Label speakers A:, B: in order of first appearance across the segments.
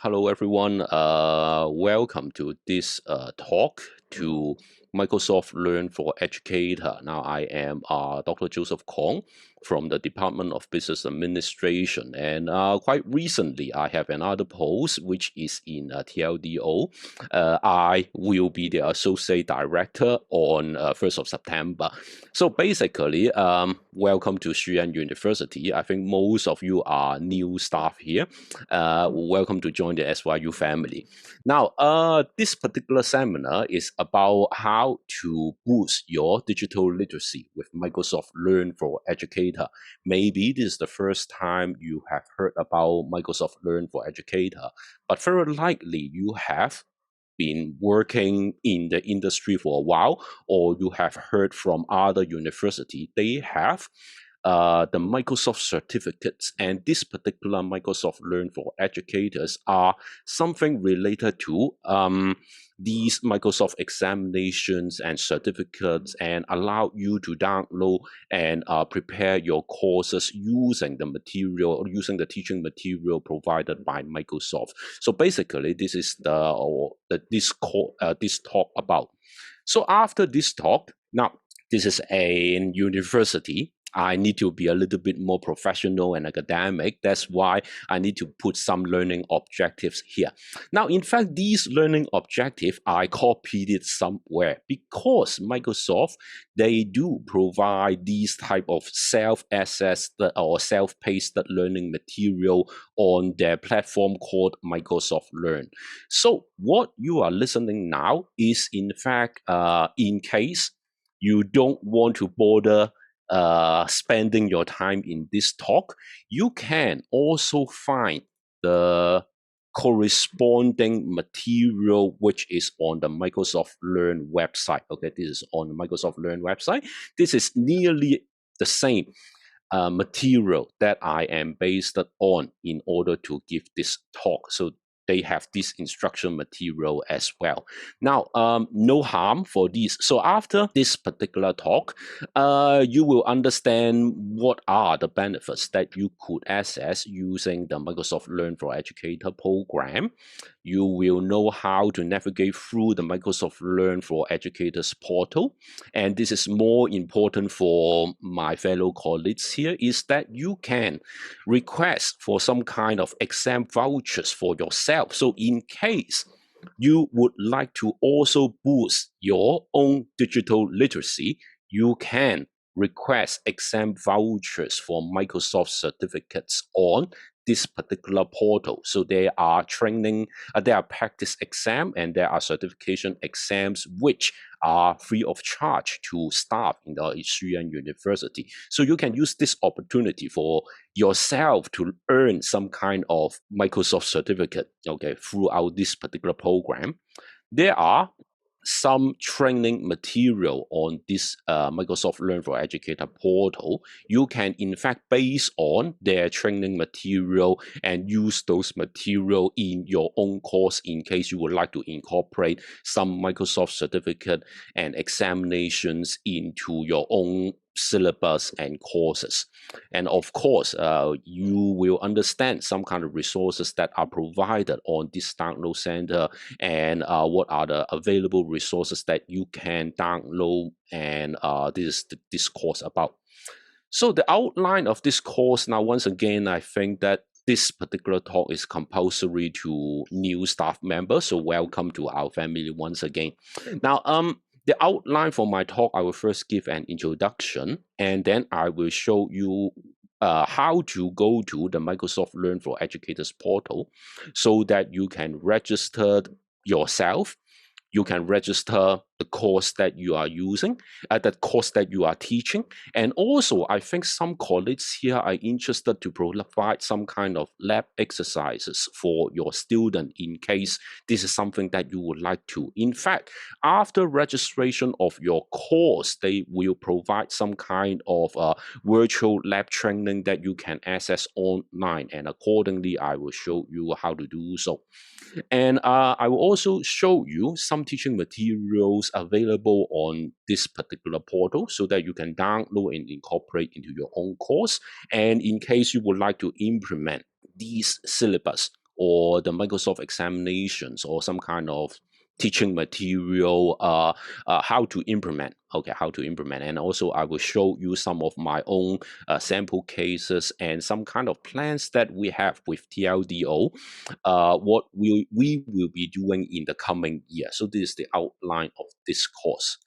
A: Hello, everyone. Welcome to this talk to Microsoft Learn for Educator. Now, I am Dr. Joseph Kong from the Department of Business Administration. And quite recently, I have another post, which is in TLDO. I will be the Associate Director on 1st of September. So basically, welcome to HKSYU University. I think most of you are new staff here. Welcome to join the SYU family. Now, this particular seminar is about how to boost your digital literacy with Microsoft Learn for Educator. Maybe this is the first time you have heard about Microsoft Learn for Educator, but very likely you have been working in the industry for a while, or you have heard from other university, they have the Microsoft certificates, and this particular Microsoft Learn for Educators are something related to these Microsoft examinations and certificates, and allow you to download and prepare your courses using the material or using the teaching material provided by Microsoft. So basically, this is this talk about. So after this talk, now this is a university. I need to be a little bit more professional and academic. That's why I need to put some learning objectives here. Now, in fact, these learning objectives, I copied it somewhere because Microsoft, they do provide these type of self-assessed or self-paced learning material on their platform called Microsoft Learn. So what you are listening now is, in fact, in case you don't want to bother spending your time in this talk, you can also find the corresponding material which is on the Microsoft Learn website. Okay, this is on the Microsoft Learn website. This is nearly the same material that I am based on in order to give this talk. So they have this instruction material as well. Now, no harm for this. So after this particular talk, you will understand what are the benefits that you could access using the Microsoft Learn for Educator program. You will know how to navigate through the Microsoft Learn for Educators portal. And this is more important for my fellow colleagues here, is that you can request for some kind of exam vouchers for yourself. So in case you would like to also boost your own digital literacy, you can request exam vouchers for Microsoft certificates on this particular portal. So there are training, there are practice exam, and there are certification exams which are free of charge to staff in the HKSYU University. So you can use this opportunity for yourself to earn some kind of Microsoft certificate, okay, throughout this particular program. There are some training material on this Microsoft Learn for Educator portal. You can, in fact, base on their training material and use those material in your own course in case you would like to incorporate some Microsoft certificate and examinations into your own syllabus and courses. And of course, you will understand some kind of resources that are provided on this download center, and what are the available resources that you can download, and this is this course about. So the outline of this course, now once again, I think that this particular talk is compulsory to new staff members, so welcome to our family once again. Now, the outline for my talk, I will first give an introduction, and then I will show you how to go to the Microsoft Learn for Educators portal so that you can register yourself. You can register the course that you are using, the course that you are teaching. And also, I think some colleagues here are interested to provide some kind of lab exercises for your student in case this is something that you would like to. In fact, after registration of your course, they will provide some kind of virtual lab training that you can access online. And accordingly, I will show you how to do so. And I will also show you some teaching materials available on this particular portal so that you can download and incorporate into your own course. And in case you would like to implement these syllabus or the Microsoft examinations or some kind of teaching material, how to implement. Okay, how to implement. And also I will show you some of my own sample cases and some kind of plans that we have with TLDO, what we will be doing in the coming year. So this is the outline of this course.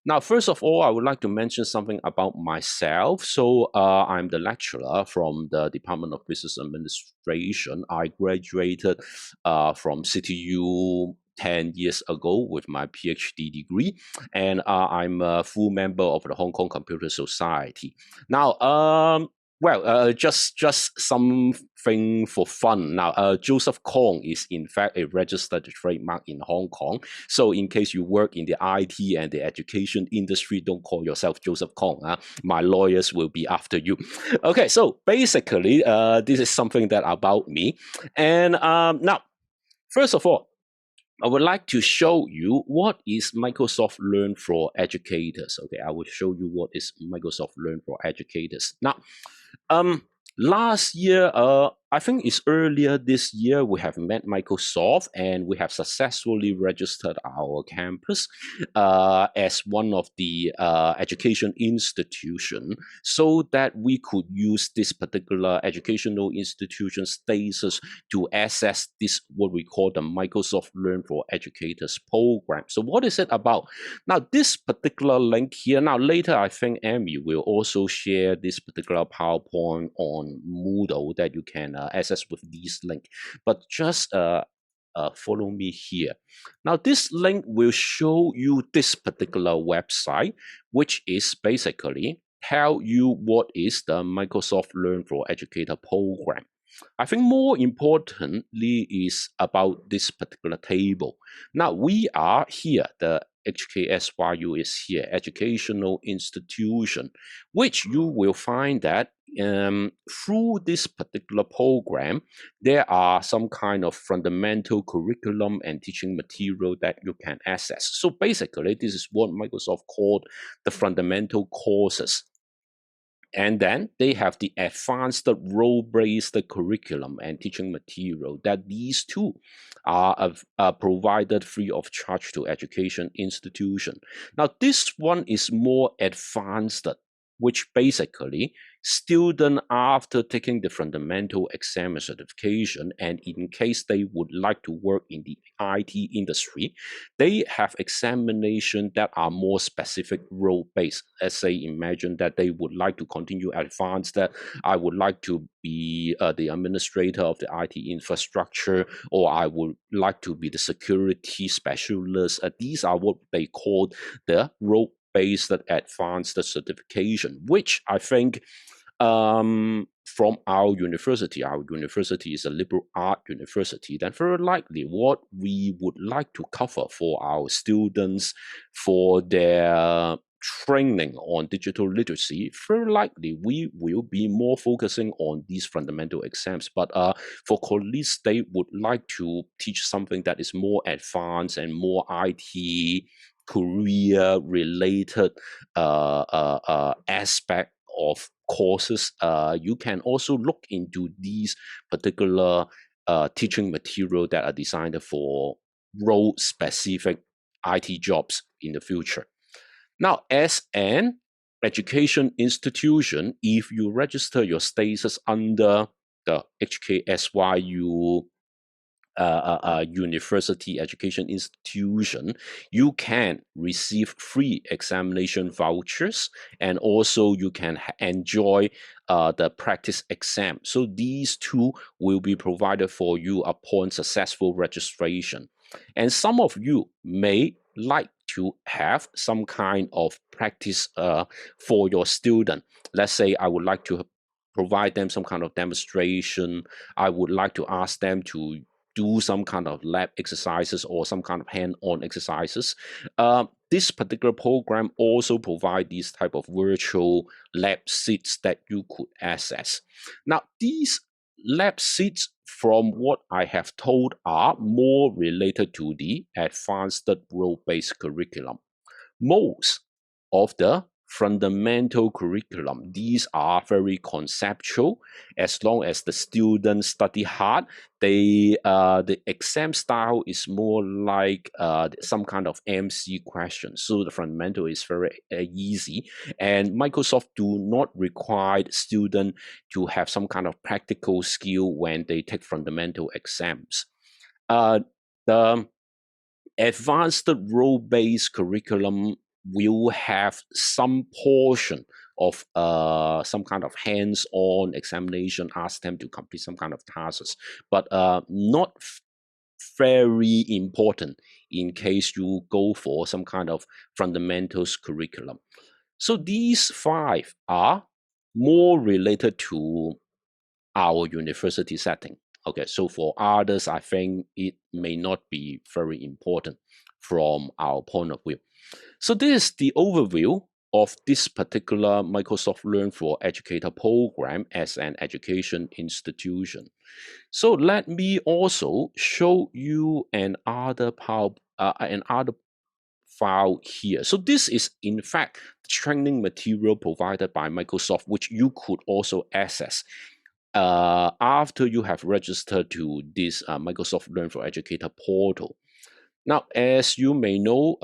A: Now, first of all, I would like to mention something about myself. So I'm the lecturer from the Department of Business Administration. I graduated from CityU 10 years ago with my PhD degree, and I'm a full member of the Hong Kong Computer Society. Now, just something for fun. Now, Joseph Kong is in fact a registered trademark in Hong Kong. So in case you work in the IT and the education industry, don't call yourself Joseph Kong. My lawyers will be after you. Okay, so basically, this is something that about me. And now, first of all, I would like to show you what is Microsoft Learn for Educators. Okay, I will show you what is Microsoft Learn for Educators. Now, last year, I think it's earlier this year, we have met Microsoft and we have successfully registered our campus as one of the education institution, so that we could use this particular educational institution status to access this, what we call the Microsoft Learn for Educators program. So what is it about? Now, this particular link here, now later I think Amy will also share this particular PowerPoint on Moodle that you can access with this link. But just follow me here. Now, this link will show you this particular website, which is basically tell you what is the Microsoft Learn for Educator program. I think more importantly is about this particular table. Now, we are here, the HKSYU is here, educational institution, which you will find that through this particular program, there are some kind of fundamental curriculum and teaching material that you can access. So basically, this is what Microsoft called the fundamental courses. And then they have the advanced role-based curriculum and teaching material, that these two are provided free of charge to education institution. Now, this one is more advanced, which basically student after taking the fundamental exam and certification, and in case they would like to work in the IT industry, they have examination that are more specific role-based. Let's say, imagine that they would like to continue advanced, that I would like to be the administrator of the IT infrastructure, or I would like to be the security specialist. These are what they call the role-based advanced certification, which I think from our university is a liberal art university, then very likely what we would like to cover for our students for their training on digital literacy, very likely we will be more focusing on these fundamental exams. But for colleagues, they would like to teach something that is more advanced and more IT career related aspect of courses. You can also look into these particular teaching material that are designed for role-specific IT jobs in the future. Now, as an education institution, if you register your status under the HKSYU university education institution, you can receive free examination vouchers, and also you can enjoy the practice exam. So these two will be provided for you upon successful registration. And some of you may like to have some kind of practice for your student. Let's say I would like to provide them some kind of demonstration. I would like to ask them to do some kind of lab exercises or some kind of hand-on exercises. This particular program also provides these type of virtual lab seats that you could access. Now, these lab seats, from what I have told, are more related to the advanced role-based curriculum. Most of the fundamental curriculum. These are very conceptual. As long as the students study hard, the exam style is more like some kind of MC question. So the fundamental is very easy, and Microsoft do not require student to have some kind of practical skill when they take fundamental exams. The advanced role-based curriculum will have some portion of some kind of hands-on examination, ask them to complete some kind of tasks, but not very important in case you go for some kind of fundamentals curriculum. So these 5 are more related to our university setting. Okay, so for others, I think it may not be very important from our point of view. So this is the overview of this particular Microsoft Learn for Educator program as an education institution. So let me also show you another file here. So this is in fact training material provided by Microsoft, which you could also access after you have registered to this Microsoft Learn for Educator portal. Now, as you may know,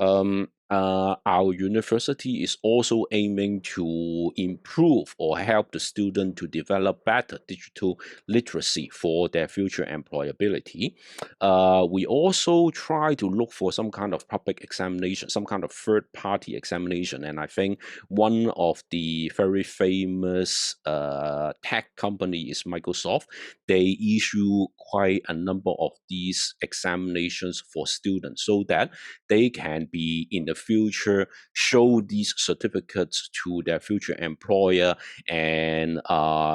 A: our university is also aiming to improve or help the student to develop better digital literacy for their future employability. We also try to look for some kind of public examination, some kind of third-party examination, and I think one of the very famous tech company is Microsoft. They issue quite a number of these examinations for students so that they can be in the future show these certificates to their future employer, and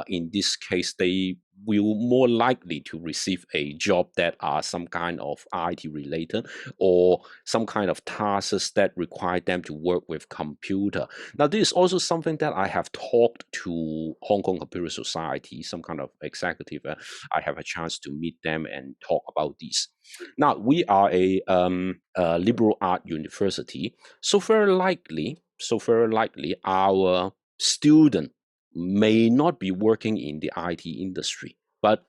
A: in this case they will more likely to receive a job that are some kind of IT related or some kind of tasks that require them to work with computer. Now, this is also something that I have talked to Hong Kong Computer Society, some kind of executive. I have a chance to meet them and talk about this. Now, we are a liberal art university, so very likely, our student may not be working in the IT industry. But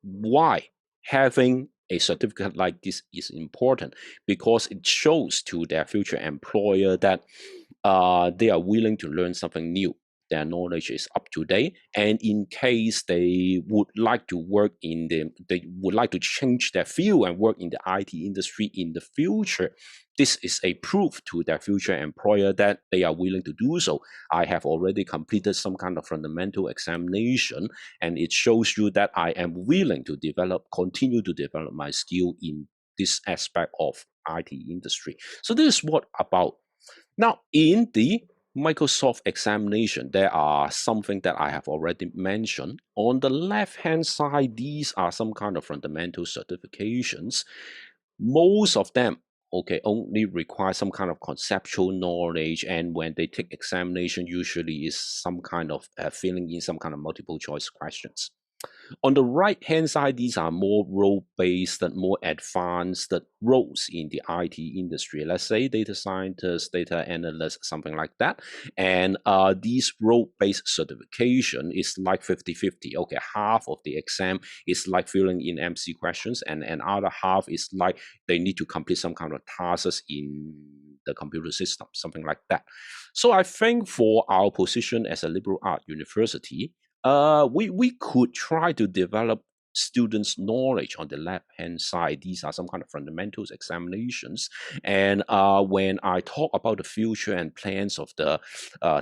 A: why having a certificate like this is important? Because it shows to their future employer that they are willing to learn something new. Their knowledge is up to date, and in case they would like to work they would like to change their field and work in the IT industry in the future, this is a proof to their future employer that they are willing to do so. I have already completed some kind of fundamental examination, and it shows you that I am willing to continue to develop my skill in this aspect of IT industry. So this is what about. Now, in the Microsoft examination, there are something that I have already mentioned. On the left-hand side, these are some kind of fundamental certifications. Most of them, okay, only require some kind of conceptual knowledge, and when they take examination, usually is some kind of filling in some kind of multiple choice questions. On the right-hand side, these are more role-based, more advanced roles in the IT industry. Let's say data scientist, data analyst, something like that. And these role-based certification is like 50-50. Okay, half of the exam is like filling in MC questions, and another half is like they need to complete some kind of tasks in the computer system, something like that. So I think for our position as a liberal art university, we could try to develop students' knowledge on the left-hand side. These are some kind of fundamentals examinations. And when I talk about the future and plans of the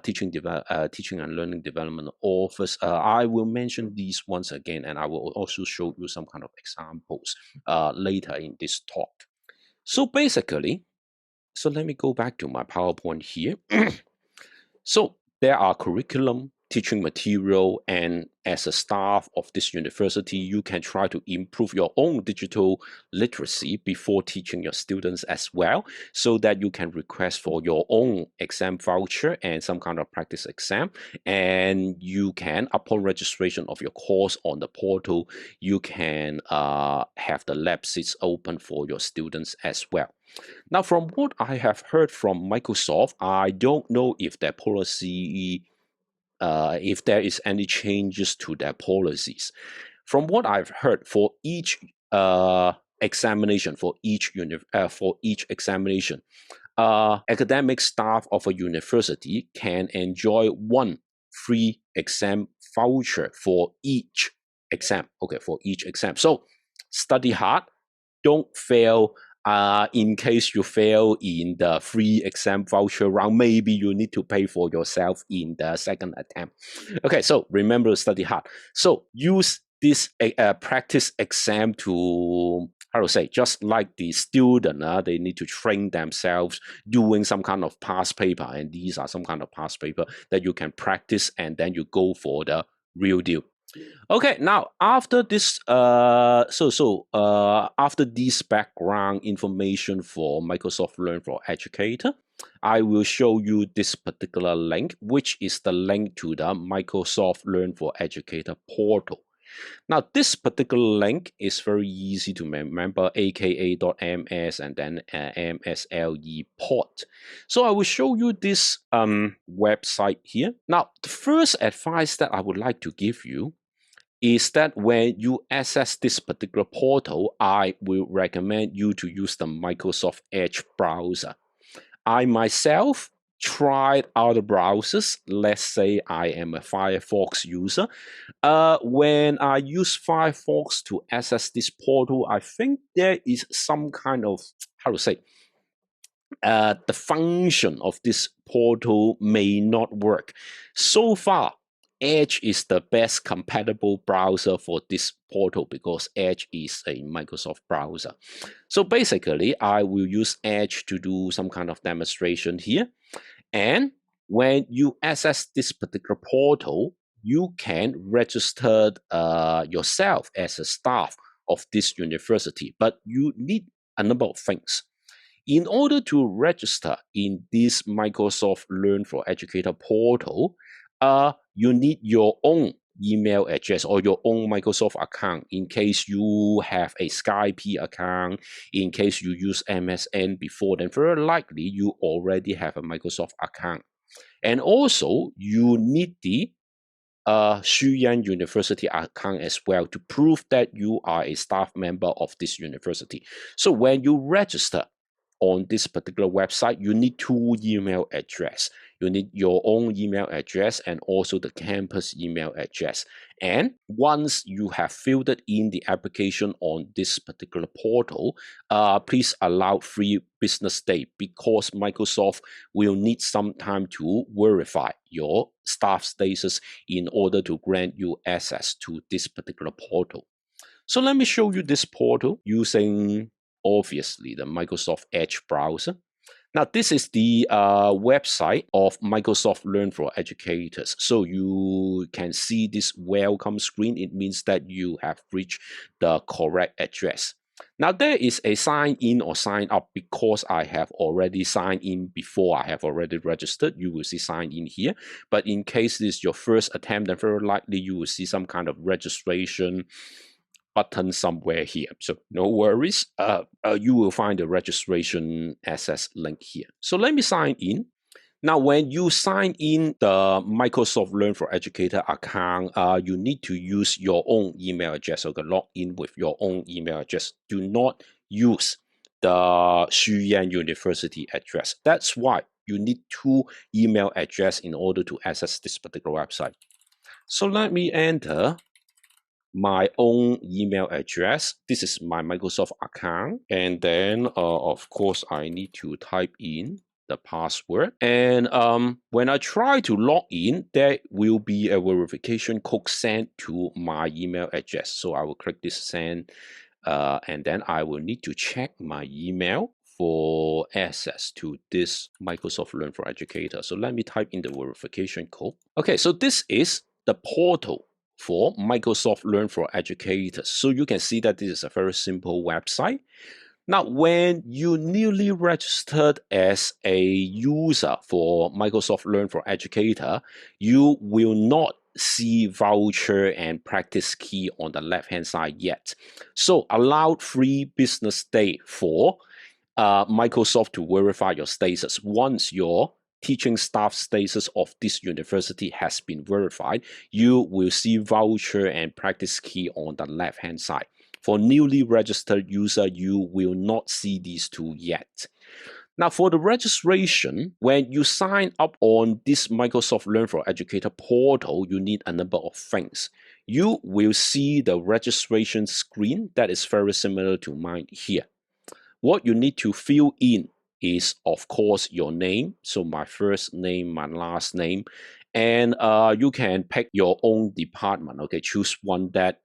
A: teaching and learning development office, I will mention these once again, and I will also show you some kind of examples later in this talk. So basically, so let me go back to my PowerPoint here. So there are curriculum, teaching material, and as a staff of this university, you can try to improve your own digital literacy before teaching your students as well, so that you can request for your own exam voucher and some kind of practice exam. And you can, upon registration of your course on the portal, you can have the lab seats open for your students as well. Now, from what I have heard from Microsoft, I don't know if their policy, if there is any changes to their policies. From what I've heard, for each examination, for each examination, academic staff of a university can enjoy one free exam voucher for each exam. Okay, for each exam. So study hard, don't fail. In case you fail in the free exam voucher round, maybe you need to pay for yourself in the second attempt. Okay, so remember to study hard. So use this practice exam to, how to say, just like the student, they need to train themselves doing some kind of past paper, and these are some kind of past paper that you can practice, and then you go for the real deal. Okay, now after this, after this background information for Microsoft Learn for Educator, I will show you this particular link, which is the link to the Microsoft Learn for Educator portal. Now, this particular link is very easy to remember, aka.ms and then MSLE port. So I will show you this website here. Now, the first advice that I would like to give you is that when you access this particular portal, I will recommend you to use the Microsoft Edge browser. I myself tried other browsers. Let's say I am a Firefox user. When I use Firefox to access this portal, I think there is some kind of, how to say, the function of this portal may not work. So far, Edge is the best compatible browser for this portal because Edge is a Microsoft browser. So basically, I will use Edge to do some kind of demonstration here. And when you access this particular portal, you can register yourself as a staff of this university, but you need a number of things. In order to register in this Microsoft Learn for Educator portal, you need your own email address or your own Microsoft account in case you have a Skype account, in case you use MSN before, then very likely you already have a Microsoft account. And also, you need the HKSYU University account as well to prove that you are a staff member of this university. So when you register on this particular website, you need two email address. You need your own email address and also the campus email address. And once you have filled in the application on this particular portal, please allow 3 business days because Microsoft will need some time to verify your staff status in order to grant you access to this particular portal. So let me show you this portal using, obviously, the Microsoft Edge browser. Now, this is the website of Microsoft Learn for Educators. So you can see this welcome screen. It means that you have reached the correct address. Now, there is a sign in or sign up because I have already signed in before. I have already registered. You will see sign in here. But in case this is your first attempt, then very likely you will see some kind of registration button somewhere here. So no worries. You will find the registration access link here. So let me sign in. Now, when you sign in the Microsoft Learn for Educator account, you need to use your own email address or log in with your own email address. Do not use the HKSYU University address. That's why you need 2 email address in order to access this particular website. So let me enter my own email address. This is my Microsoft account. And then, of course, I need to type in the password. And when I try to log in, there will be a verification code sent to my email address. So I will click this send, and then I will need to check my email for access to this Microsoft Learn for Educator. So let me type in the verification code. Okay, so this is the portal for Microsoft Learn for Educators. So you can see that this is a very simple website. Now, when you newly registered as a user for Microsoft Learn for Educator, you will not see voucher and practice key on the left-hand side yet. So allow 3 business days for Microsoft to verify your status. Once your teaching staff status of this university has been verified, you will see voucher and practice key on the left-hand side. For newly registered user, you will not see these two yet. Now, for the registration, when you sign up on this Microsoft Learn for Educator portal, you need a number of things. You will see the registration screen that is very similar to mine here. What you need to fill in is, of course, your name. So my first name, my last name, and you can pick your own department. Okay, choose one that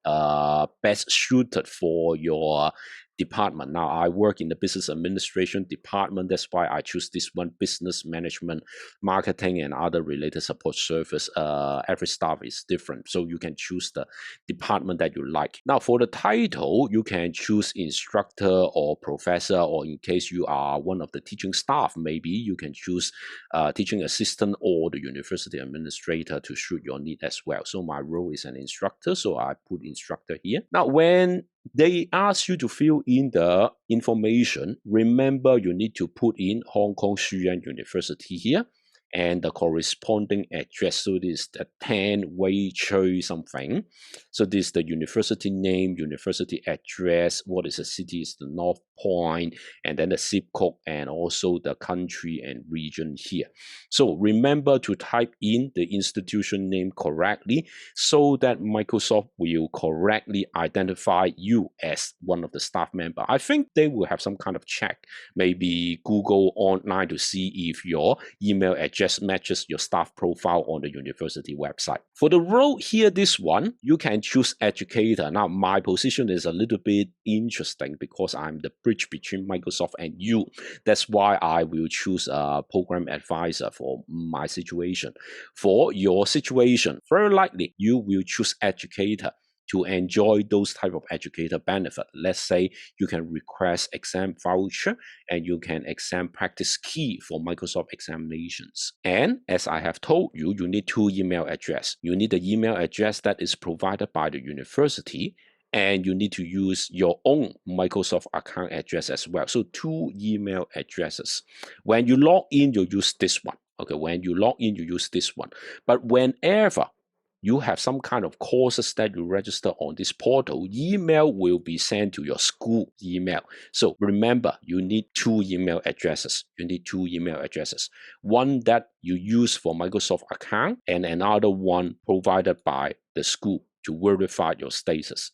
A: best suited for your department. Now, I work in the business administration department. That's why I choose this one: business management, marketing, and other related support service. Every staff is different, so you can choose the department that you like. Now, for the title, you can choose instructor or professor, or in case you are one of the teaching staff, maybe you can choose teaching assistant or the university administrator to suit your need as well. So my role is an instructor, so I put instructor here. Now, when they ask you to fill in the information, remember you need to put in Hong Kong SHU University here and the corresponding address. So this is the 10 Wei Choi something. So this is the university name, university address, what is the city, is the North Point, and then the zip code, and also the country and region here. So remember to type in the institution name correctly so that Microsoft will correctly identify you as one of the staff member. I think they will have some kind of check, maybe Google online, to see if your email address matches your staff profile on the university website. For the role here, this one, you can choose educator. Now, my position is a little bit interesting because I'm the bridge between Microsoft and you. That's why I will choose a program advisor for my situation. For your situation, very likely you will choose educator to enjoy those type of educator benefit. Let's say you can request exam voucher and you can exam practice key for Microsoft examinations. And as I have told you, you need two email address. You need the email address that is provided by the university, and you need to use your own Microsoft account address as well. So two email addresses. When you log in, you use this one. Okay, when you log in, you use this one. But whenever you have some kind of courses that you register on this portal, email will be sent to your school email. So remember, you need two email addresses. You need two email addresses. One that you use for Microsoft account and another one provided by the school to verify your status.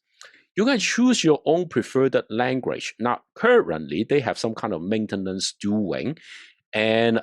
A: You can choose your own preferred language. Now, currently, they have some kind of maintenance doing, and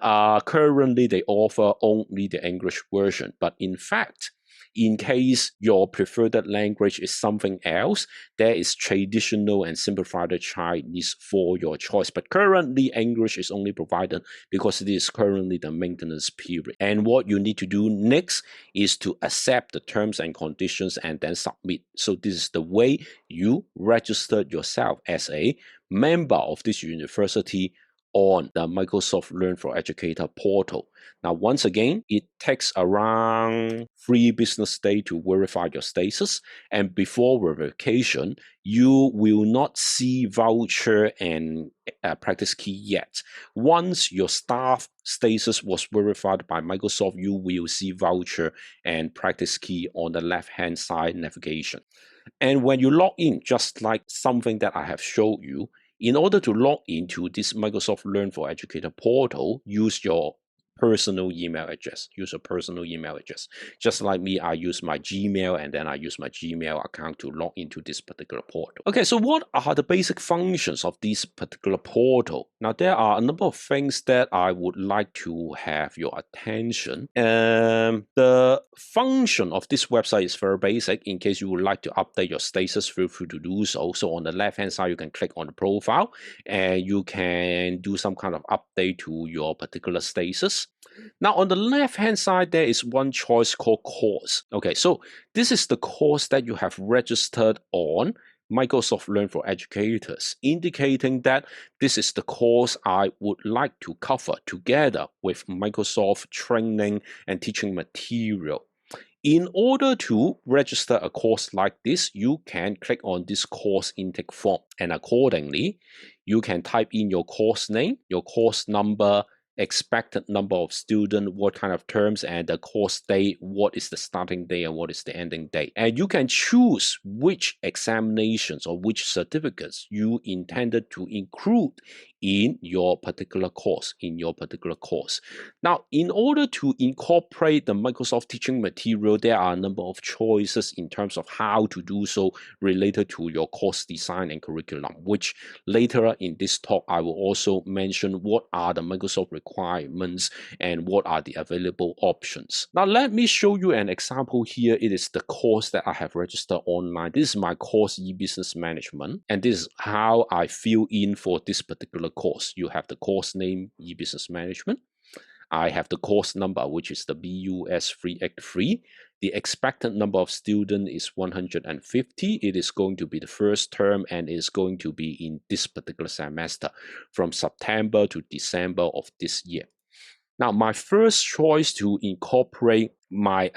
A: currently they offer only the English version. But in fact, in case your preferred language is something else, there is traditional and simplified Chinese for your choice. But currently, English is only provided because it is currently the maintenance period. And what you need to do next is to accept the terms and conditions and then submit. So this is the way you registered yourself as a member of this university on the Microsoft Learn for Educator portal. Now, once again, it takes around 3 business days to verify your status. And before verification, you will not see voucher and practice key yet. Once your staff status was verified by Microsoft, you will see voucher and practice key on the left-hand side navigation. And when you log in, just like something that I have showed you, in order to log into this Microsoft Learn for Educator portal, use your personal email address. Use a personal email address. Just like me, I use my Gmail, and then I use my Gmail account to log into this particular portal. Okay, so what are the basic functions of this particular portal? Now, there are a number of things that I would like to have your attention. The function of this website is very basic. In case you would like to update your status, feel free to do so. So on the left-hand side, you can click on the profile, and you can do some kind of update to your particular status. Now, on the left-hand side, there is one choice called course. Okay, so this is the course that you have registered on Microsoft Learn for Educators, indicating that this is the course I would like to cover together with Microsoft training and teaching material. In order to register a course like this, you can click on this course intake form, and accordingly, you can type in your course name, your course number, expected number of students, what kind of terms, and the course date, what is the starting date and what is the ending date. And you can choose which examinations or which certificates you intended to include in your particular course, Now, in order to incorporate the Microsoft teaching material, there are a number of choices in terms of how to do so related to your course design and curriculum, which later in this talk, I will also mention what are the Microsoft requirements and what are the available options. Now, let me show you an example here. It is the course that I have registered online. This is my course, e-business management, and this is how I fill in for this particular course. You have the course name, e-business management. I have the course number, which is the BUS383. The expected number of students is 150. It is going to be the first term and is going to be in this particular semester from September to December of this year. Now, my first choice to incorporate my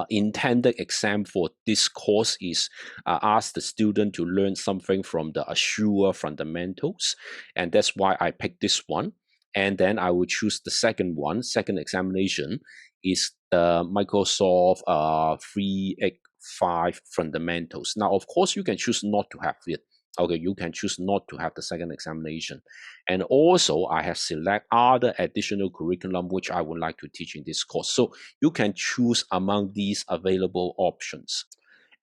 A: intended exam for this course is ask the student to learn something from the HKSYU fundamentals, and that's why I picked this one. And then I will choose the second one. Second examination is the Microsoft 385 fundamentals. Now, of course, you can choose not to have it. Okay, you can choose not to have the second examination. And also, I have select other additional curriculum which I would like to teach in this course. So you can choose among these available options.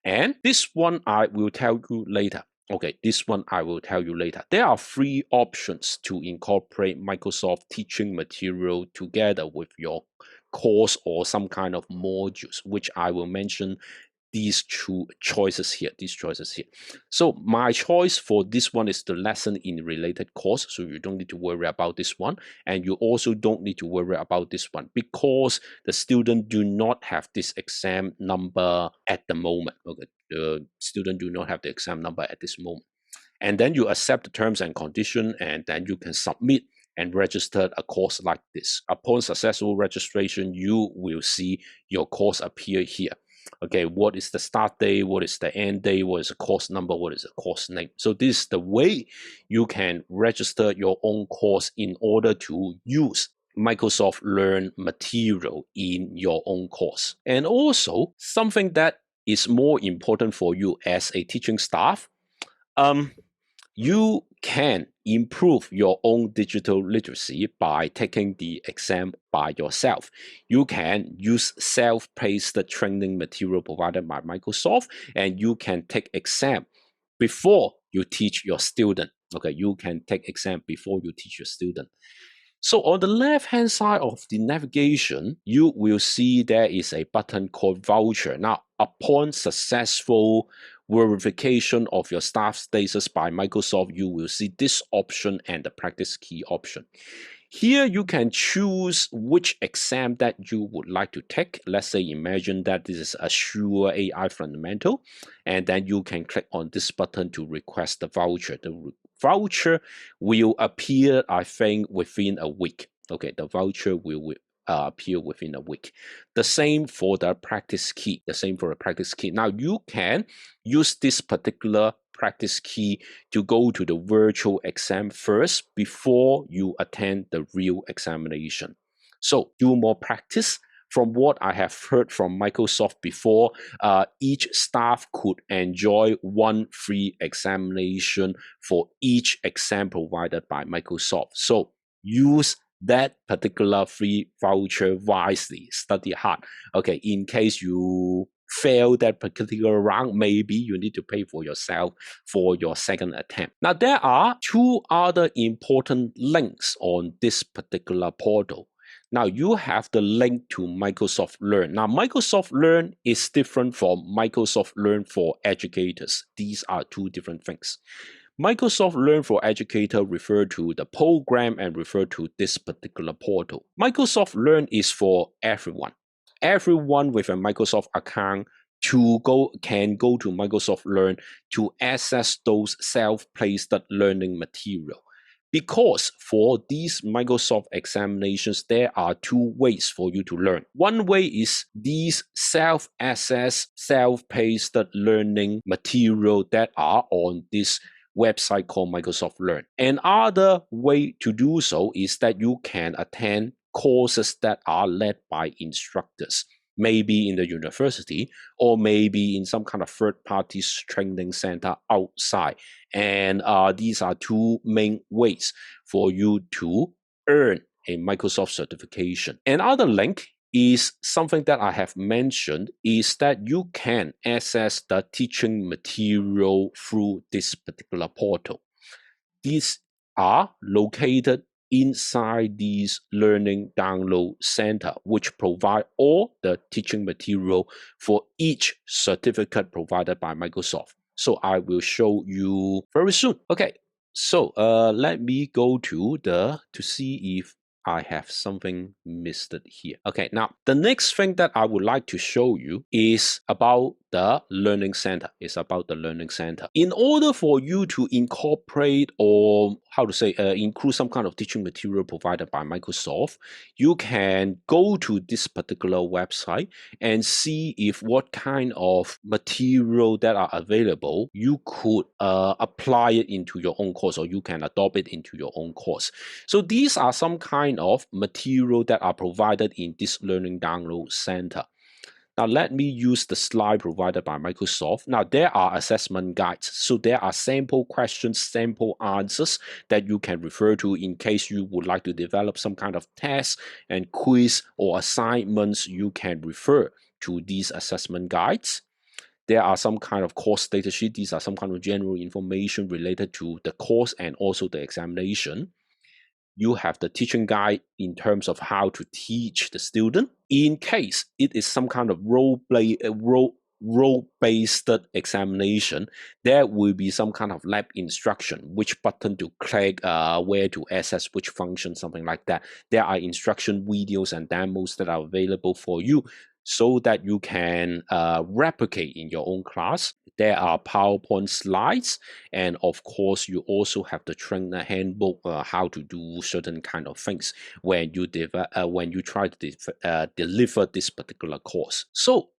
A: And this one I will tell you later. Okay, this one I will tell you later. There are 3 options to incorporate Microsoft teaching material together with your course or some kind of modules, which I will mention these choices here. So my choice for this one is the lesson in related course. So you don't need to worry about this one. And you also don't need to worry about this one because the student do not have this exam number at the moment. Okay, the student do not have the exam number at this moment. And then you accept the terms and condition, and then you can submit and register a course like this. Upon successful registration, you will see your course appear here. Okay, what is the start date? What is the end date? What is the course number? What is the course name? So this is the way you can register your own course in order to use Microsoft Learn material in your own course. And also, something that is more important for you as a teaching staff, you can improve your own digital literacy by taking the exam by yourself. You can use self-paced training material provided by Microsoft, and you can take exam before you teach your student. Okay, you can take exam before you teach your student. So on the left-hand side of the navigation, you will see there is a button called voucher. Now, upon successful verification of your staff status by Microsoft, you will see this option and the practice key option. Here you can choose which exam that you would like to take. Let's say imagine that this is a HKSYU AI fundamental, and then you can click on this button to request the voucher. The voucher will appear, I think, within a week. Okay, the voucher will appear within a week. The same for the practice key. Now you can use this particular practice key to go to the virtual exam first before you attend the real examination. So do more practice. From what I have heard from Microsoft before, each staff could enjoy 1 free examination for each exam provided by Microsoft. So use that particular free voucher wisely, study hard. Okay, in case you fail that particular round, maybe you need to pay for yourself for your second attempt. Now, there are 2 other important links on this particular portal. Now, you have the link to Microsoft Learn. Now, Microsoft Learn is different from Microsoft Learn for Educators. These are 2 different things. Microsoft Learn for Educator refer to the program and refer to this particular portal. Microsoft Learn is for everyone. Everyone with a Microsoft account can go to Microsoft Learn to access those self-paced learning material. Because for these Microsoft examinations, there are 2 ways for you to learn. One way is these self-assessed, self-paced learning material that are on this website called Microsoft Learn. Another way to do so is that you can attend courses that are led by instructors, maybe in the university or maybe in some kind of third-party training center outside. And these are two main ways for you to earn a Microsoft certification. Another link is something that I have mentioned, is that you can access the teaching material through this particular portal. These are located inside this learning download center, which provide all the teaching material for each certificate provided by Microsoft. So I will show you very soon. Okay, so let me go to see if I have something missed here. Okay, now the next thing that I would like to show you is about the learning center. It's about the learning center. In order for you to incorporate or include some kind of teaching material provided by Microsoft, you can go to this particular website and see if what kind of material that are available, you could apply it into your own course, or you can adopt it into your own course. So these are some kind of material that are provided in this learning download center. Now, let me use the slide provided by Microsoft. Now, there are assessment guides. So there are sample questions, sample answers that you can refer to in case you would like to develop some kind of test and quiz or assignments. You can refer to these assessment guides. There are some kind of course data sheet. These are some kind of general information related to the course and also the examination. You have the teaching guide in terms of how to teach the student. In case it is some kind of role-based examination, there will be some kind of lab instruction, which button to click, where to access which function, something like that. There are instruction videos and demos that are available for you so that you can replicate in your own class. There are PowerPoint slides, and of course, you also have the trainer handbook, how to do certain kind of things when you try to deliver this particular course. So,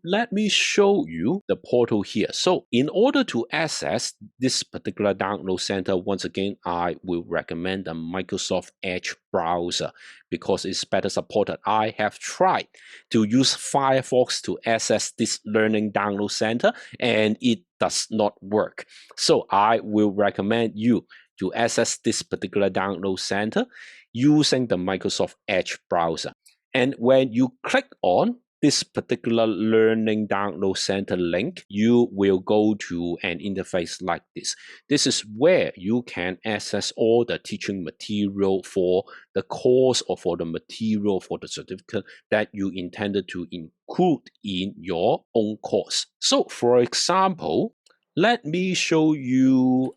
A: let me show you the portal here. So, in order to access this particular download center, once again, I will recommend the Microsoft Edge browser because it's better supported. I have tried to use Firefox to access this learning download center, and it does not work. So I will recommend you to access this particular download center using the Microsoft Edge browser. And when you click on this particular learning download center link, you will go to an interface like this. This is where you can access all the teaching material for the course or for the material for the certificate that you intended to include in your own course. So for example, let me show you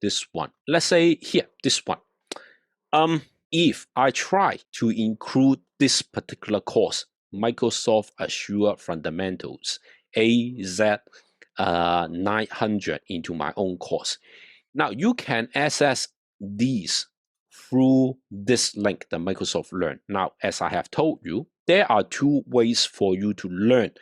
A: this one. Let's say here, this one. If I try to include this particular course, Microsoft Azure Fundamentals, AZ900 into my own course. Now, you can access these through this link, the Microsoft Learn. Now, as I have told you, there are two ways for you to learn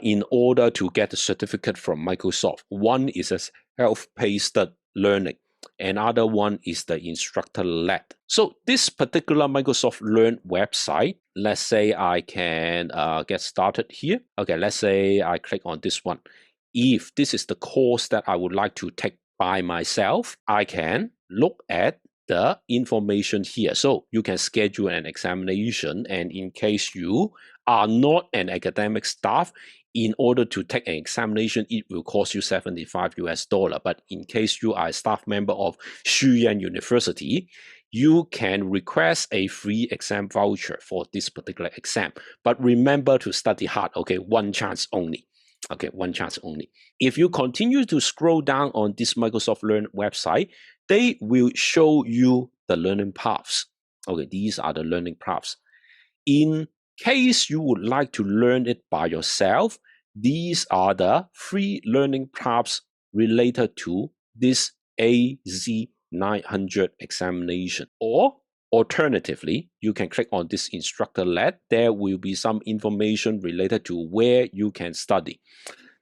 A: in order to get a certificate from Microsoft. One is a self-paced learning. Another one is the instructor-led. So this particular Microsoft Learn website, let's say I can get started here. Okay, let's say I click on this one. If this is the course that I would like to take by myself, I can look at the information here. So you can schedule an examination, and in case you are not an academic staff, in order to take an examination, it will cost you $75. But in case you are a staff member of HKSYU University, you can request a free exam voucher for this particular exam. But remember to study hard, okay? One chance only. Okay, one chance only. If you continue to scroll down on this Microsoft Learn website, they will show you the learning paths. Okay, these are the learning paths. In case you would like to learn it by yourself, these are the free learning paths related to this AZ900 examination. Or alternatively, you can click on this instructor-led. There will be some information related to where you can study.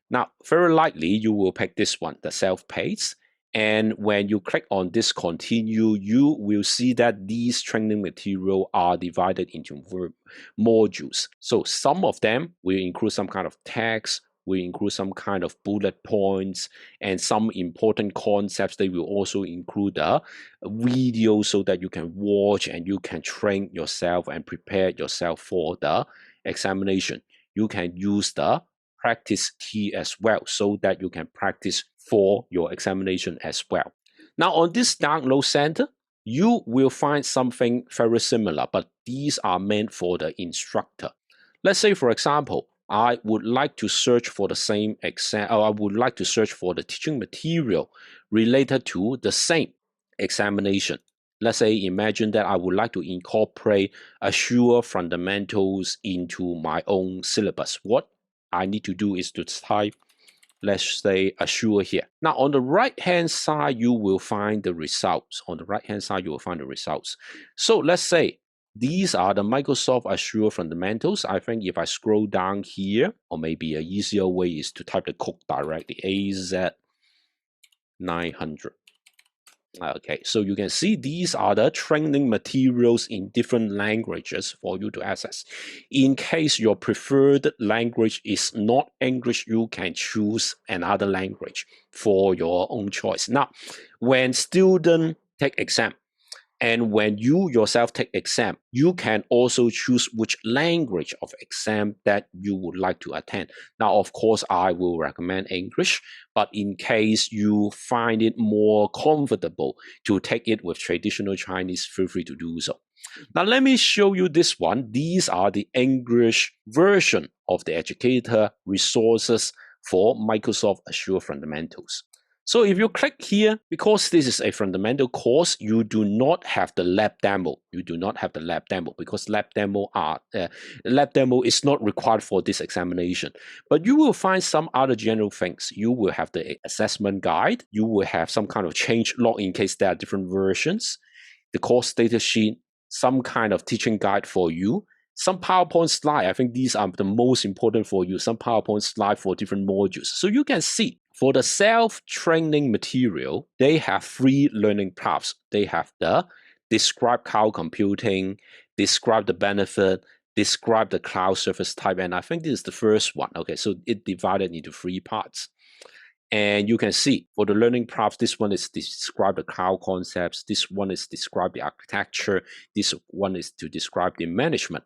A: Now, very likely you will pick this one, the self-paced. And when you click on this continue, you will see that these training material are divided into modules. So some of them will include some kind of text, will include some kind of bullet points, and some important concepts. They will also include a video so that you can watch and you can train yourself and prepare yourself for the examination. You can use the practice key as well so that you can practice for your examination as well. Now on this download center, you will find something very similar, but these are meant for the instructor. Let's say, for example, I would like to search for the same exam, or I would like to search for the teaching material related to the same examination. Let's say, imagine that I would like to incorporate HKSYU fundamentals into my own syllabus. What I need to do is to type, let's say, HKSYU here. Now, on the right-hand side, you will find the results. On the right-hand side, you will find the results. So let's say these are the Microsoft HKSYU fundamentals. I think if I scroll down here, or maybe an easier way is to type the code directly, AZ900. Okay, so you can see these are the training materials in different languages for you to access. In case your preferred language is not English, you can choose another language for your own choice. Now, when students take exam, and when you yourself take exam, you can also choose which language of exam that you would like to attend. Now, of course, I will recommend English, but in case you find it more comfortable to take it with traditional Chinese, feel free to do so. Now, let me show you this one. These are the English version of the educator resources for Microsoft HKSYU Fundamentals. So if you click here, because this is a fundamental course, you do not have the lab demo. You do not have the lab demo because lab demo is not required for this examination. But you will find some other general things. You will have the assessment guide. You will have some kind of change log in case there are different versions. The course data sheet, some kind of teaching guide for you. Some PowerPoint slide. I think these are the most important for you. Some PowerPoint slide for different modules. So you can see for the self-training material, they have 3 learning paths. They have the describe cloud computing, describe the benefit, describe the cloud service type, and I think this is the first one. Okay, so it divided into 3 parts. And you can see for the learning paths, this one is describe the cloud concepts, this one is describe the architecture, this one is to describe the management.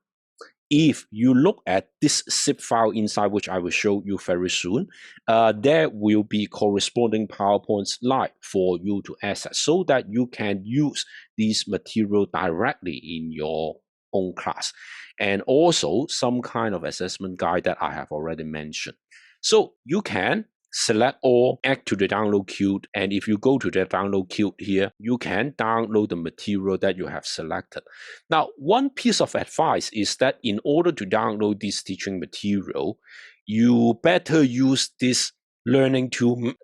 A: If you look at this zip file inside, which I will show you very soon, there will be corresponding PowerPoint slide for you to access so that you can use these material directly in your own class. And also some kind of assessment guide that I have already mentioned. So you can select all, add to the download queue, and if you go to the download queue here, you can download the material that you have selected. Now, one piece of advice is that in order to download this teaching material, you better use this learning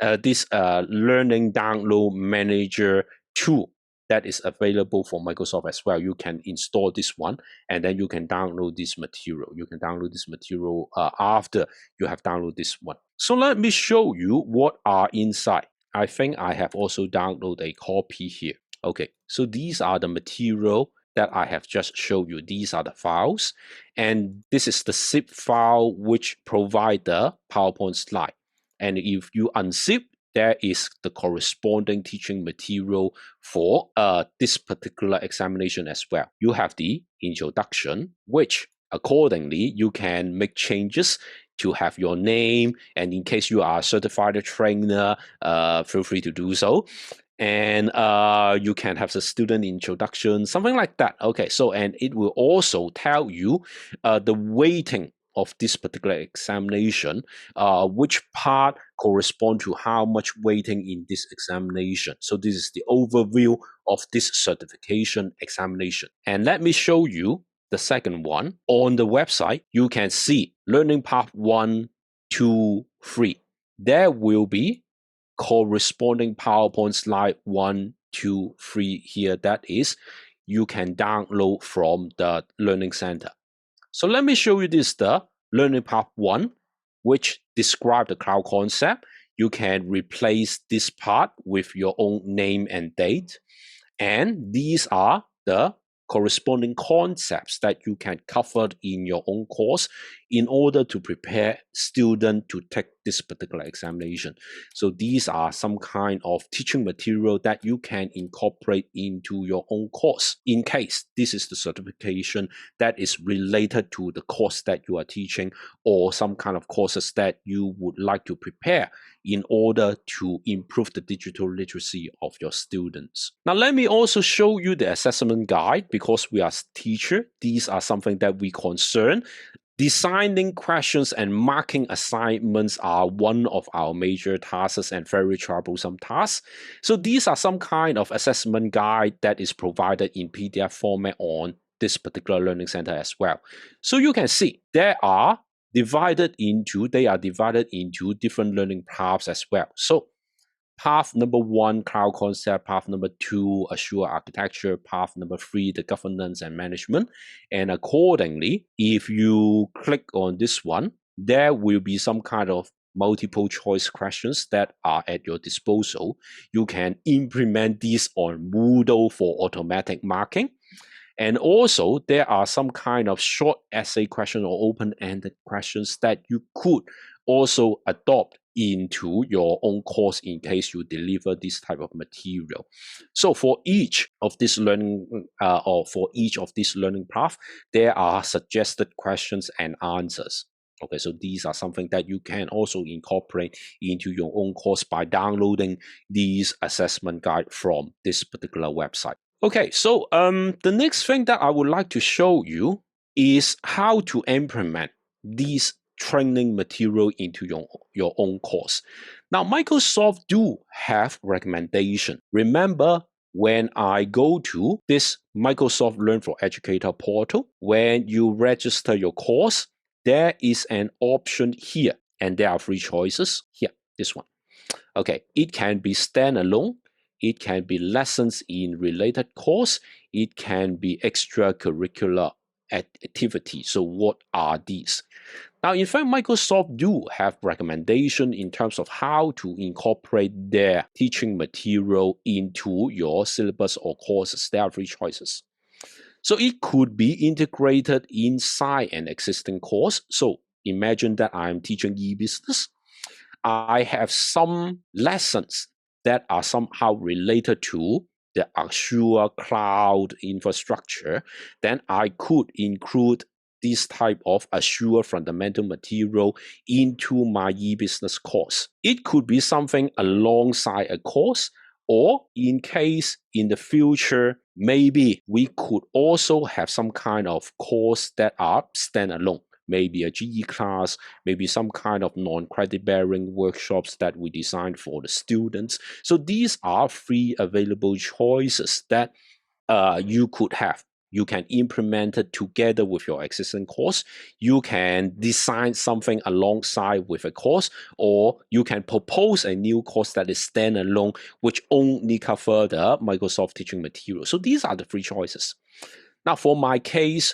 A: download manager tool that is available for Microsoft as well. You can install this one, and then you can download this material. You can download this material after you have downloaded this one. So let me show you what are inside. I think I have also downloaded a copy here. Okay, so these are the material that I have just showed you. These are the files, and this is the zip file which provide the PowerPoint slide. And if you unzip, there is the corresponding teaching material for this particular examination as well. You have the introduction, which accordingly you can make changes to have your name, and in case you are a certified trainer, feel free to do so. And you can have the student introduction, something like that. Okay, so and it will also tell you the weighting of this particular examination, which part correspond to how much weighting in this examination. So this is the overview of this certification examination. And let me show you the second one. On the website, you can see learning path 1, 2, 3. There will be corresponding PowerPoint slide 1, 2, 3 here. That is, you can download from the Learning Center. So let me show you this, the learning path 1, which describe the cloud concept, you can replace this part with your own name and date. And these are the corresponding concepts that you can cover in your own course in order to prepare students to take this particular examination. So these are some kind of teaching material that you can incorporate into your own course in case this is the certification that is related to the course that you are teaching or some kind of courses that you would like to prepare in order to improve the digital literacy of your students. Now, let me also show you the assessment guide because we are teachers. These are something that we concern. Designing questions and marking assignments are one of our major tasks and very troublesome tasks. So these are some kind of assessment guide that is provided in PDF format on this particular learning center as well. So you can see they are divided into different learning paths as well. So path number 1, cloud concept. Path number 2, Azure architecture. Path number 3, the governance and management. And accordingly, if you click on this one, there will be some kind of multiple choice questions that are at your disposal. You can implement these on Moodle for automatic marking. And also, there are some kind of short essay questions or open-ended questions that you could also adopt into your own course in case you deliver this type of material. So for each of this learning path, there are suggested questions and answers. Okay, so these are something that you can also incorporate into your own course by downloading these assessment guide from this particular website. Okay, so the next thing that I would like to show you is how to implement these training material into your own course. Now, Microsoft do have recommendation. Remember, when I go to this Microsoft Learn for Educator portal, when you register your course, there is an option here, and there are 3 choices here, this one. Okay, it can be standalone, it can be lessons in related course, it can be extracurricular activity. So what are these? Now, in fact, Microsoft do have recommendation in terms of how to incorporate their teaching material into your syllabus or courses. There are 3 choices. So it could be integrated inside an existing course. So imagine that I'm teaching e-business. I have some lessons that are somehow related to the Azure cloud infrastructure. Then I could include this type of Azure fundamental material into my e-business course. It could be something alongside a course, or in case in the future, maybe we could also have some kind of course that are standalone. Maybe a GE class, maybe some kind of non-credit bearing workshops that we designed for the students. So these are 3 available choices that you could have. You can implement it together with your existing course. You can design something alongside with a course, or you can propose a new course that is standalone, which only cover the Microsoft teaching material. So these are the 3 choices. Now, for my case,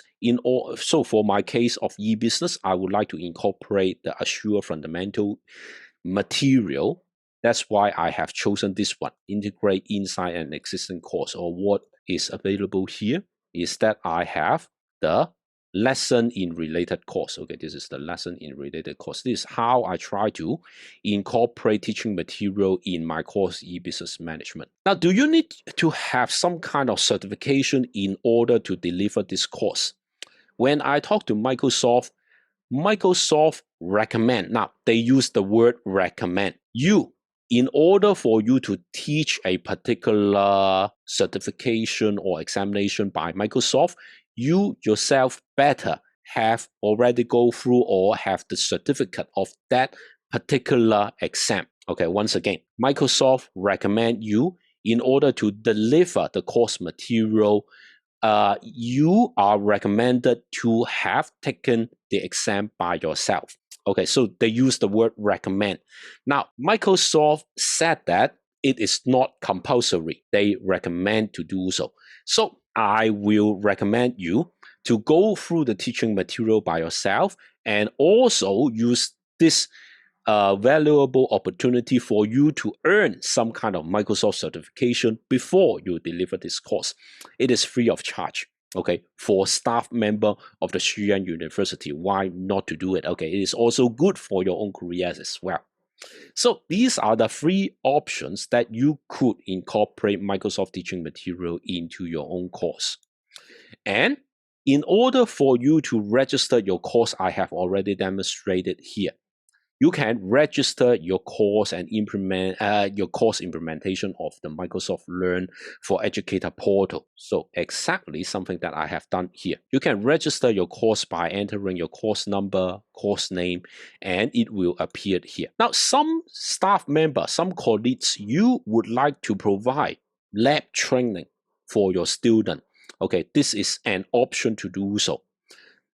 A: for my case of e-business, I would like to incorporate the Azure fundamental material. That's why I have chosen this one, integrate inside an existing course. Or what is available here is that I have the lesson in related course. Okay, this is the lesson in related course. This is how I try to incorporate teaching material in my course e-business management. Now, do you need to have some kind of certification in order to deliver this course? When I talk to Microsoft recommend. Now, they use the word recommend. In order for you to teach a particular certification or examination by Microsoft, you yourself better have already go through or have the certificate of that particular exam. Okay, once again, Microsoft recommend you in order to deliver the course material, you are recommended to have taken the exam by yourself. Okay, so they use the word recommend. Now, Microsoft said that it is not compulsory. They recommend to do so. So I will recommend you to go through the teaching material by yourself and also use this a valuable opportunity for you to earn some kind of Microsoft certification before you deliver this course. It is free of charge. Okay, for staff member of the HKSYU University, why not to do it? Okay, it is also good for your own careers as well. So these are the free options that you could incorporate Microsoft teaching material into your own course. And in order for you to register your course, I have already demonstrated here. You can register your course and implement your course implementation of the Microsoft Learn for Educator portal. So exactly something that I have done here. You can register your course by entering your course number, course name, and it will appear here. Now, some staff members, some colleagues, you would like to provide lab training for your student. Okay, this is an option to do so.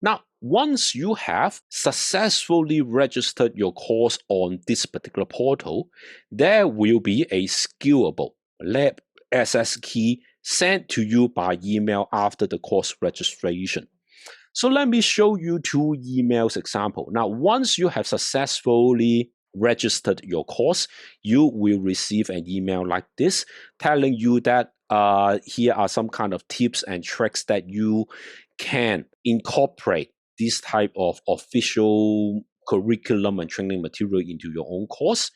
A: Now, once you have successfully registered your course on this particular portal, there will be a skillable lab access key sent to you by email after the course registration. So let me show you two emails example. Now, once you have successfully registered your course, you will receive an email like this telling you that here are some kind of tips and tricks that you can incorporate this type of official curriculum and training material into your own course.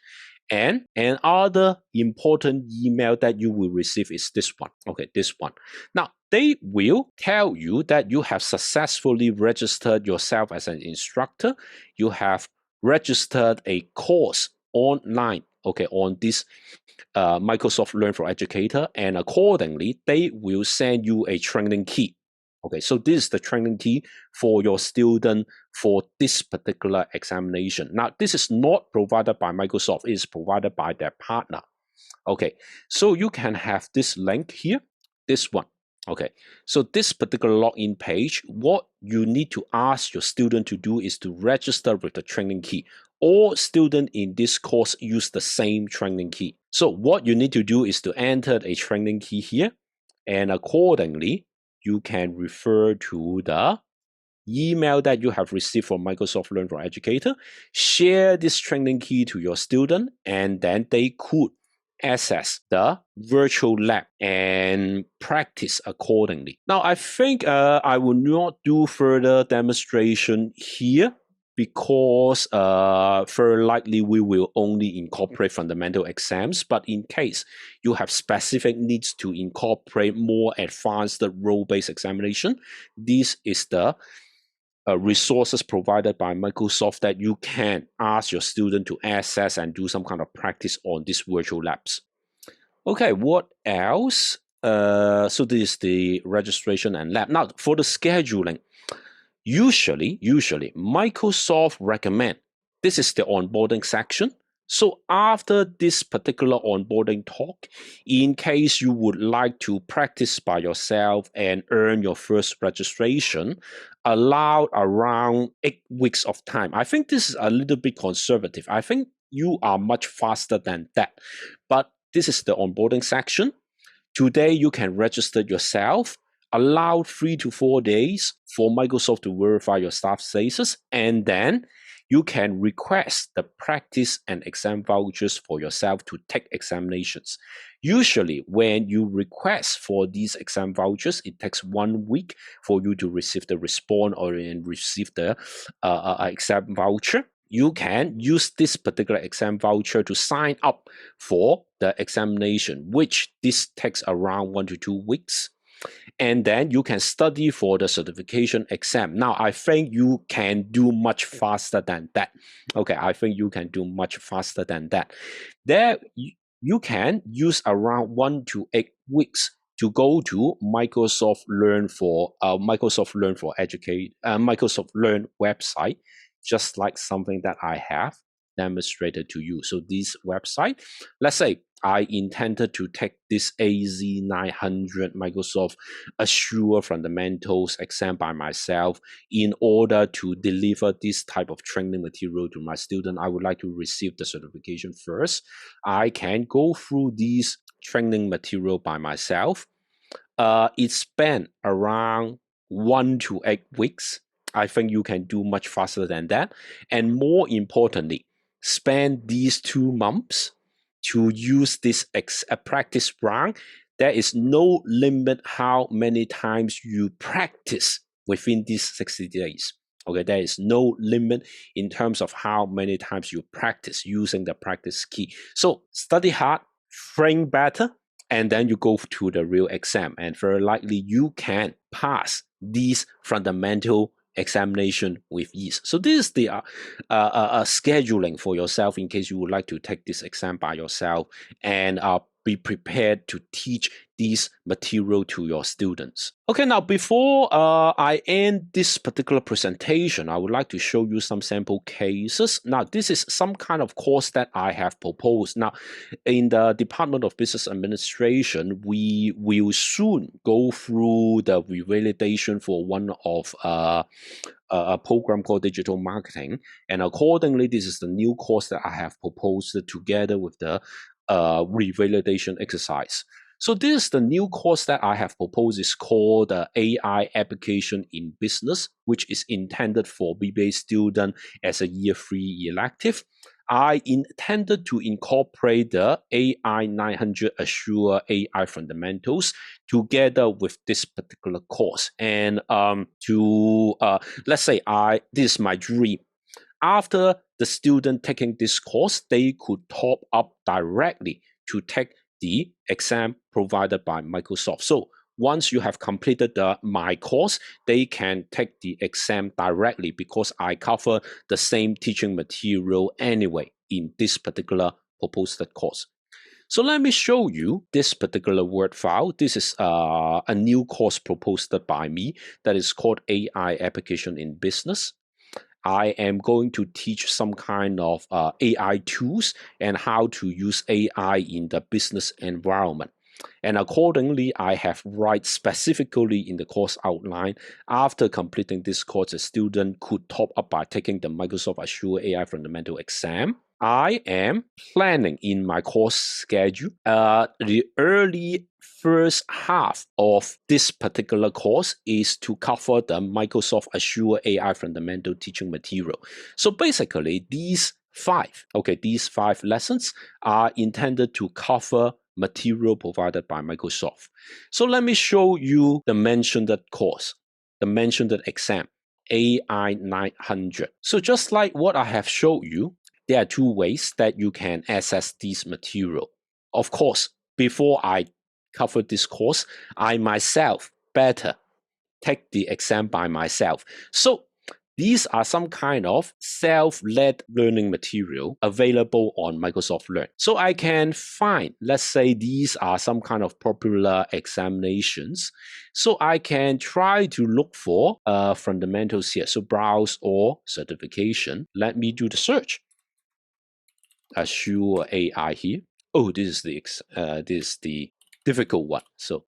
A: And another important email that you will receive is this one. Okay, this one. Now, they will tell you that you have successfully registered yourself as an instructor. You have registered a course online, okay, on this Microsoft Learn for Educator, and accordingly, they will send you a training key. Okay, so this is the training key for your student for this particular examination. Now, this is not provided by Microsoft, it is provided by their partner. Okay, so you can have this link here, this one. Okay, so this particular login page, what you need to ask your student to do is to register with the training key. All students in this course use the same training key. So what you need to do is to enter a training key here, and accordingly, you can refer to the email that you have received from Microsoft Learn for Educator, share this training key to your student, and then they could access the virtual lab and practice accordingly. Now, I think I will not do further demonstration here because very likely we will only incorporate fundamental exams. But in case you have specific needs to incorporate more advanced role-based examination, this is the resources provided by Microsoft that you can ask your student to access and do some kind of practice on these virtual labs. Okay, what else? So this is the registration and lab. Now, for the scheduling, usually Microsoft recommend, this is the onboarding section. So after this particular onboarding talk, in case you would like to practice by yourself and earn your first registration, allow around 8 weeks of time. I think this is a little bit conservative. I think you are much faster than that. But this is the onboarding section. Today, you can register yourself, allow 3 to 4 days for Microsoft to verify your staff status, and then you can request the practice and exam vouchers for yourself to take examinations. Usually, when you request for these exam vouchers, it takes 1 week for you to receive the response or receive the exam voucher. You can use this particular exam voucher to sign up for the examination, which this takes around 1 to 2 weeks. And then you can study for the certification exam. Now, I think you can do much faster than that. Okay, I think you can do much faster than that. There, you can use around 1 to 8 weeks to go to Microsoft Learn for Microsoft Learn website, just like something that I have demonstrated to you. So this website, let's say I intended to take this AZ900 Microsoft Azure Fundamentals exam by myself. In order to deliver this type of training material to my student, I would like to receive the certification first. I can go through this training material by myself. It spent around 1 to 8 weeks. I think you can do much faster than that. And more importantly, spend these 2 months to use this practice round, there is no limit how many times you practice within these 60 days. Okay, there is no limit in terms of how many times you practice using the practice key. So study hard, train better, and then you go to the real exam, and very likely you can pass these fundamental examination with ease. So this is the scheduling for yourself in case you would like to take this exam by yourself, and be prepared to teach these material to your students. Okay, now before I end this particular presentation, I would like to show you some sample cases. Now, this is some kind of course that I have proposed. Now, in the Department of Business Administration, we will soon go through the revalidation for one of a program called digital marketing, and accordingly, this is the new course that I have proposed together with the revalidation exercise. So this is the new course that I have proposed. Is called AI Application in Business, which is intended for BBA student as a year 3 elective. I intended to incorporate the AI 900 Azure AI Fundamentals together with this particular course. And let's say this is my dream. After the student taking this course, they could top up directly to take the exam provided by Microsoft. So once you have completed my course, they can take the exam directly because I cover the same teaching material anyway in this particular proposed course. So let me show you this particular Word file. This is a new course proposed by me that is called AI Application in Business. I am going to teach some kind of AI tools and how to use AI in the business environment. And accordingly, I have write specifically in the course outline, after completing this course, a student could top up by taking the Microsoft Azure AI Fundamental exam. I am planning in my course schedule the early first half of this particular course is to cover the Microsoft Azure AI Fundamental teaching material. So basically, these five lessons are intended to cover material provided by Microsoft. So let me show you the mentioned course, the mentioned exam, AI 900. So just like what I have showed you, there are 2 ways that you can access this material. Of course, before I cover this course, I myself better take the exam by myself. So these are some kind of self-led learning material available on Microsoft Learn. So I can find, let's say these are some kind of popular examinations. So I can try to look for fundamentals here. So browse or certification. Let me do the search. Azure AI here. Oh, this is the difficult one. So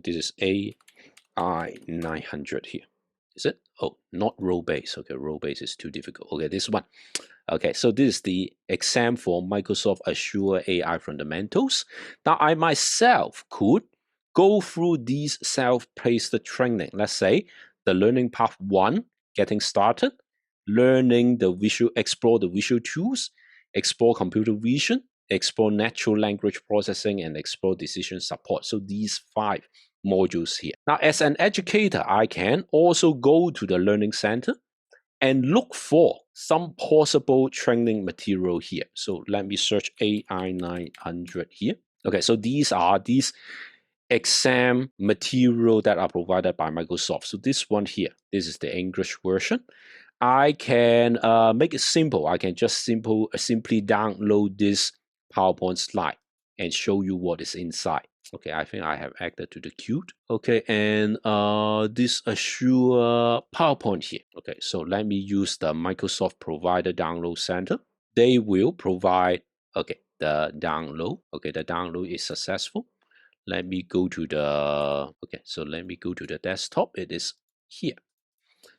A: this is AI 900 here. Is it? Oh, not role base. Okay, role base is too difficult. Okay, this one. Okay, so this is the exam for Microsoft Azure AI Fundamentals. Now, I myself could go through these self-paced training. Let's say the learning path 1, getting started, learning the explore the visual tools, explore computer vision, explore natural language processing, and explore decision support. So these 5 modules here. Now, as an educator, I can also go to the Learning Center and look for some possible training material here. So let me search AI 900 here. Okay, so these are these exam material that are provided by Microsoft. So this one here, this is the English version. I can make it simple. I can just simply download this PowerPoint slide and show you what is inside. Okay, I think I have added to the queue. Okay, and this Azure PowerPoint here. Okay, so let me use the Microsoft Provider Download Center. They will provide, okay, the download. Okay, the download is successful. Let me go to the, okay, so let me go to the desktop. It is here.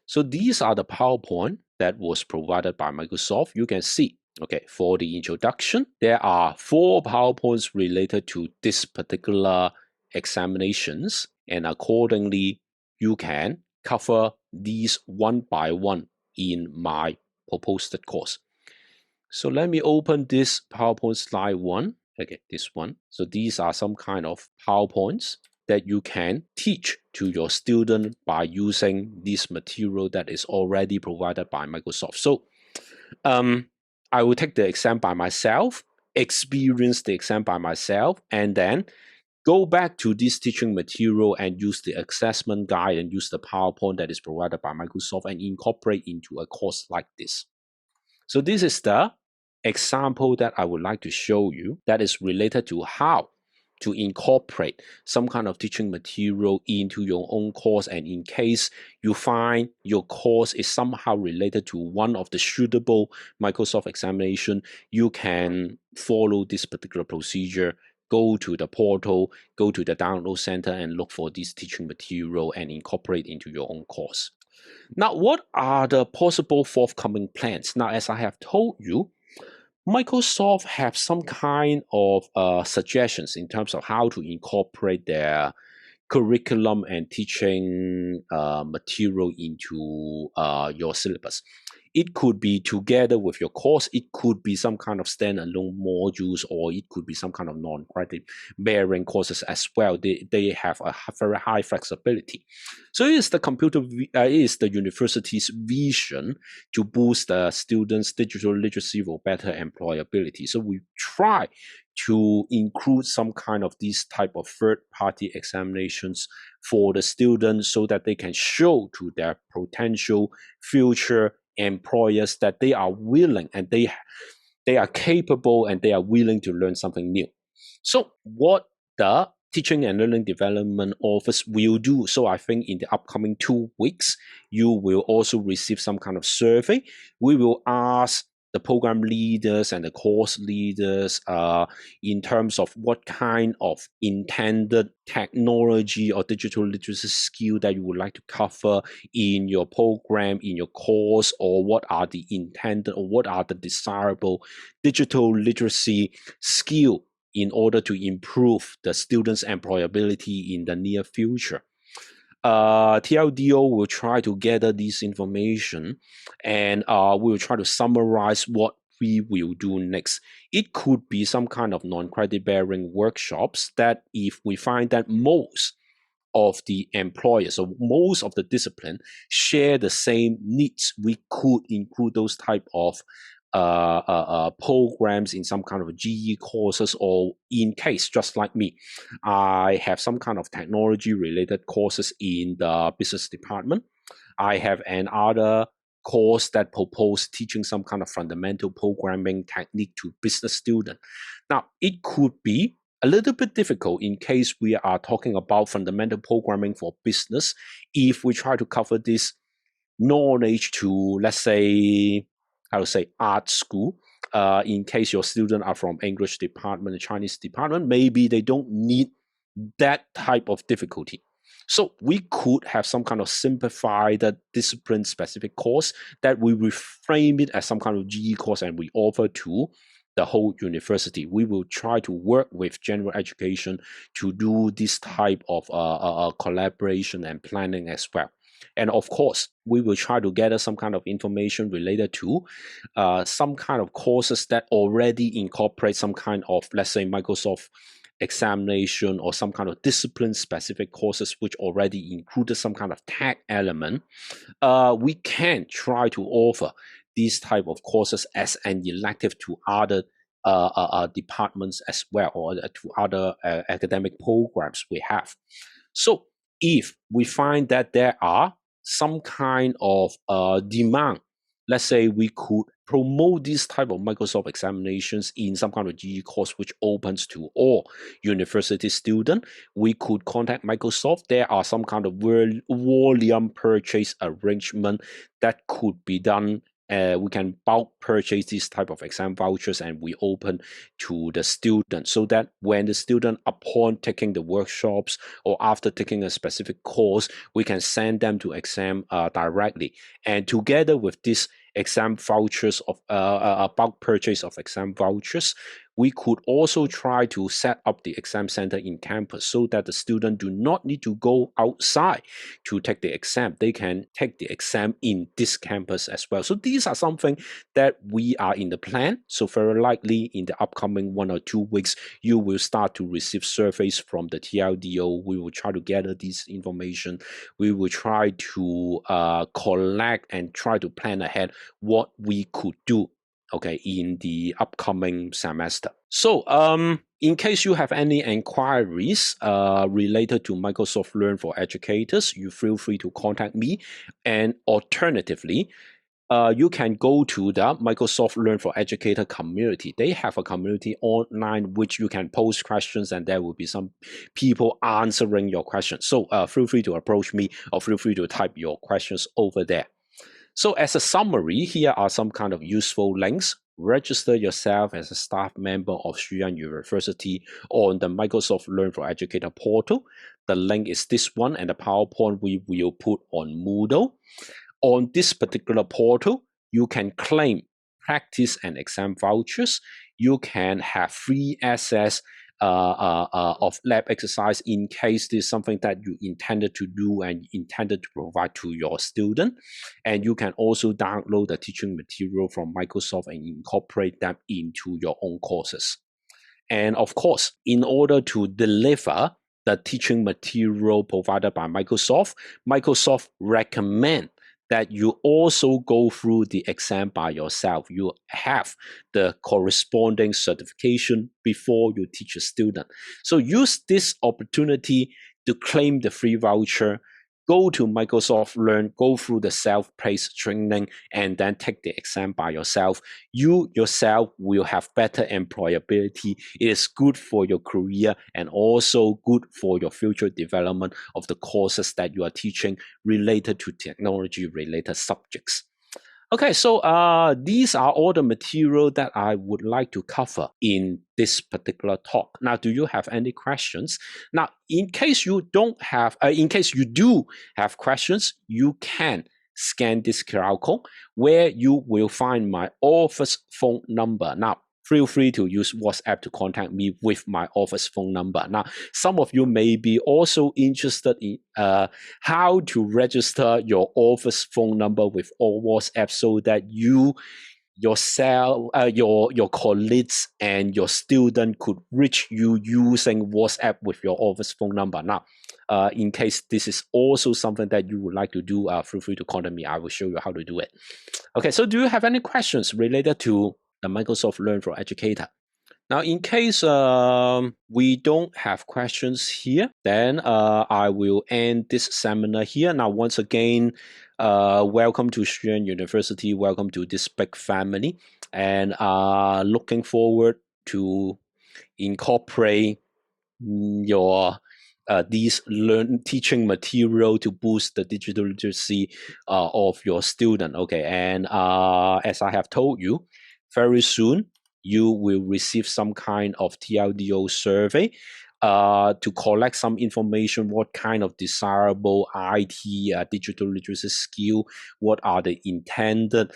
A: So these are the PowerPoint that was provided by Microsoft. You can see, okay, for the introduction, there are 4 PowerPoints related to this particular examinations, and accordingly, you can cover these one by one in my proposed course. So let me open this PowerPoint slide one. Okay, this one. So these are some kind of PowerPoints that you can teach to your student by using this material that is already provided by Microsoft. So I will take the exam by myself, experience the exam by myself, and then go back to this teaching material and use the assessment guide and use the PowerPoint that is provided by Microsoft and incorporate into a course like this. So this is the example that I would like to show you that is related to how to incorporate some kind of teaching material into your own course. And in case you find your course is somehow related to one of the suitable Microsoft examination, you can follow this particular procedure. Go to the portal, go to the download center and look for this teaching material and incorporate into your own course. Now, what are the possible forthcoming plans? Now, as I have told you, Microsoft have some kind of suggestions in terms of how to incorporate their curriculum and teaching material into your syllabus. It could be together with your course. It could be some kind of standalone modules, or it could be some kind of non-credit bearing courses as well. They have a very high flexibility. So it is the university's vision to boost the students' digital literacy for better employability. So we try to include some kind of these type of third-party examinations for the students so that they can show to their potential future employers that they are willing and they are capable and they are willing to learn something new. So what the Teaching and Learning Development Office will do, so I think in the upcoming 2 weeks, you will also receive some kind of survey. We will ask the program leaders and the course leaders in terms of what kind of intended technology or digital literacy skill that you would like to cover in your program, in your course, or what are the intended or what are the desirable digital literacy skill in order to improve the students' employability in the near future. TLDO will try to gather this information and we will try to summarize what we will do next. It could be some kind of non-credit bearing workshops that if we find that most of the employers or most of the discipline share the same needs, we could include those type of programs in some kind of GE courses, or in case, just like me, I have some kind of technology related courses in the business department. I have another course that propose teaching some kind of fundamental programming technique to business students. Now, it could be a little bit difficult in case we are talking about fundamental programming for business if we try to cover this knowledge to, let's say, I would say art school. In case your students are from English department, Chinese department, maybe they don't need that type of difficulty. So we could have some kind of simplified discipline-specific course that we reframe it as some kind of GE course and we offer to the whole university. We will try to work with general education to do this type of collaboration and planning as well. And of course, we will try to gather some kind of information related to some kind of courses that already incorporate some kind of, let's say, Microsoft examination or some kind of discipline-specific courses which already included some kind of tech element. We can try to offer these type of courses as an elective to other departments as well, or to other academic programs we have. So if we find that there are some kind of demand, let's say we could promote this type of Microsoft examinations in some kind of GE course which opens to all university students, we could contact Microsoft. There are some kind of volume purchase arrangement that could be done. We can bulk purchase this type of exam vouchers and we open to the student so that when the student, upon taking the workshops or after taking a specific course, we can send them to exam directly. And together with this exam vouchers of bulk purchase of exam vouchers, we could also try to set up the exam center in campus so that the student do not need to go outside to take the exam. They can take the exam in this campus as well. So these are something that we are in the plan. So very likely in the upcoming 1 or 2 weeks, you will start to receive surveys from the TLDO. We will try to gather this information. We will try to collect and try to plan ahead what we could do, okay, in the upcoming semester. So in case you have any inquiries related to Microsoft Learn for Educators, you feel free to contact me. And alternatively, you can go to the Microsoft Learn for Educator community. They have a community online which you can post questions and there will be some people answering your questions. So feel free to approach me or feel free to type your questions over there. So as a summary, here are some kind of useful links. Register yourself as a staff member of HKSYU University on the Microsoft Learn for Educator portal. The link is this one, and the PowerPoint we will put on Moodle. On this particular portal, you can claim practice and exam vouchers. You can have free access of lab exercise in case there's something that you intended to do and intended to provide to your student. And you can also download the teaching material from Microsoft and incorporate them into your own courses. And of course, in order to deliver the teaching material provided by Microsoft recommend that you also go through the exam by yourself. You have the corresponding certification before you teach a student. So use this opportunity to claim the free voucher, go to Microsoft Learn, go through the self-paced training, and then take the exam by yourself. You yourself will have better employability. It is good for your career and also good for your future development of the courses that you are teaching related to technology-related subjects. Okay, so these are all the material that I would like to cover in this particular talk. Now, do you have any questions? Now, in case you don't have, in case you do have questions, you can scan this QR code where you will find my office phone number. Now, feel free to use WhatsApp to contact me with my office phone number. Now, some of you may be also interested in how to register your office phone number with WhatsApp so that you yourself, your colleagues and your student could reach you using WhatsApp with your office phone number. Now, in case this is also something that you would like to do, feel free to contact me. I will show you how to do it. Okay, so do you have any questions related to the Microsoft Learn for Educator? Now, in case we don't have questions here, then I will end this seminar here. Now, once again, welcome to HKSYU University. Welcome to this big family. And looking forward to incorporate your these teaching material to boost the digital literacy of your student. Okay, and as I have told you, very soon you will receive some kind of TLDO survey to collect some information, what kind of desirable IT digital literacy skill, what are the intended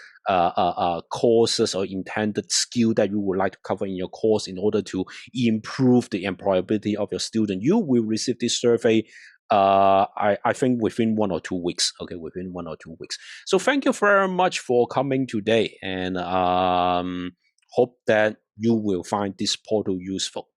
A: courses or intended skill that you would like to cover in your course in order to improve the employability of your student. You will receive this survey I think within 1 or 2 weeks. Okay, within 1 or 2 weeks. So thank you very much for coming today, and hope that you will find this portal useful.